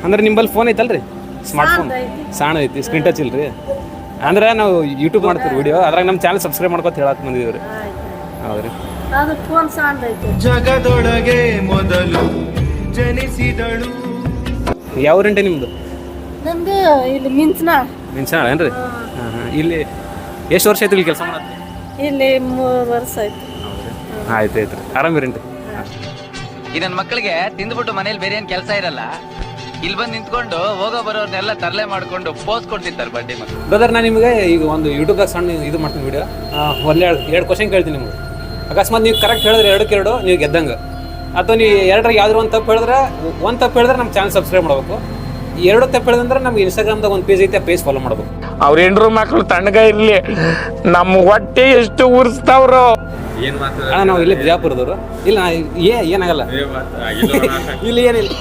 ಅಂದ್ರೆ ನಿಂಬಲ್ಲಿ ಫೋನ್ ಐತಲ್ರಿ ಸ್ಮಾರ್ಟ್ಫೋನ್ ಸಾಣ ಐತಿ ಸ್ಕ್ರೀನ್ ಟಚ್ ಇಲ್ರಿ ಅಂದ್ರೆ ನಾವು ಯೂಟ್ಯೂಬ್ ಮಾಡ್ತೀವಿ ವಿಡಿಯೋ ಅದ್ರಾಗ ನಮ್ಮ ಚಾನಲ್ ಸಬ್ಸ್ಕ್ರೈಬ್ ಮಾಡ್ಕೊತ ಹೇಳಕ್ ಬಂದಿದ್ದೀವಿ ರೀ ಹೌದ್ರಿ ಅದು ಫೋನ್ ಸಾಂದೈತೆ. ಜಗದೊಳಗೆ ಮೊದಲು ಜನಿಸಿದಳು. ಯಾವ್ರಂಟೆ ನಿಮ್ದು? ನಮ್ದು ಇಲ್ಲಿ ಮಿಂಚನಾಳ್. ಮಿಂಚನಾಳ್ ಏನ್ರಿ? ಹಾಂ ಹಾಂ. ಇಲ್ಲಿ ಎಷ್ಟು ವರ್ಷ ಆಯ್ತು ಇಲ್ಲಿ ಕೆಲಸ ಮಾಡೋದು? ಇಲ್ಲಿ 3 ವರ್ಷ ಆಯ್ತು. ಆಯ್ತು ಆಯ್ತು ರೀ ಆರಾಮಿರೇನ್ರಿ? ಈ ನನ್ನ ಮಕ್ಕಳಿಗೆ ತಿಂದ್ಬಿಟ್ಟು ಮನೇಲಿ ಬೇರೆ ಏನ್ ಕೆಲಸ ಇರಲ್ಲ, ಇಲ್ಲಿ ಬಂದು ನಿಂತ್ಕೊಂಡು ಹೋಗೋ ಬರೋರ್ನೆಲ್ಲ ತರಲೆ ಮಾಡ್ಕೊಂಡು ಪೋಸ್ ಕೊಡ್ತಿರ್ತಾರೆ ಬಡ್ಡಿ ಮಕ್ಕಳು. ಬ್ರದರ್ ನಾನು ನಿಮಗೆ ಈಗ ಒಂದು ಯೂಟ್ಯೂಬ್ದಾಗ ಸಣ್ಣ ಇದು ಮಾಡ್ತೀನಿ ವಿಡಿಯೋ, ಒಂದು ಎರಡು ಕ್ವಶನ್ ಕೇಳ್ತೀನಿ ನಿಮ್ಗೆ. ಅಕಸ್ಮಾತ್ ನೀವು ಕರೆಕ್ಟ್ ಹೇಳಿದ್ರೆ 2 ನೀವು ಗೆದ್ದಂಗೆ, ಅಥವಾ ನೀವು 2ರಾಗ ಯಾವ್ದಾರು ಒಂದು ತಪ್ಪು ಹೇಳಿದ್ರೆ ನಮ್ಮ ಚಾನಲ್ ಸಬ್ಸ್ಕ್ರೈಬ್ ಮಾಡಬೇಕು. 2 ತಪ್ಪು ಹೇಳಿದ್ರೆ ನಮ್ಗೆ ಇನ್ಸ್ಟಾಗ್ರಾಮ್ದಾಗ ಒಂದು ಪೇಜ್ ಐತೆ, ಆ ಪೇಜ್ ಫಾಲೋ ಮಾಡಬೇಕು. ಅವ್ರ ಹೆಂಡ್ರು ಮಕ್ಳು ತಣ್ಣಗ ಇರ್ಲಿ, ನಮ್ಮ ಹೊಟ್ಟೆ ಎಷ್ಟು ಉರ್ಸ್ತಾವ್ರು. ಅಣ್ಣ ನಾವು ಇಲ್ಲಿ ಬಿಜಾಪುರದವರು. ಇಲ್ಲ ಏನಾಗಲ್ಲ ಇಲ್ಲಿ ಏನಿಲ್ಲ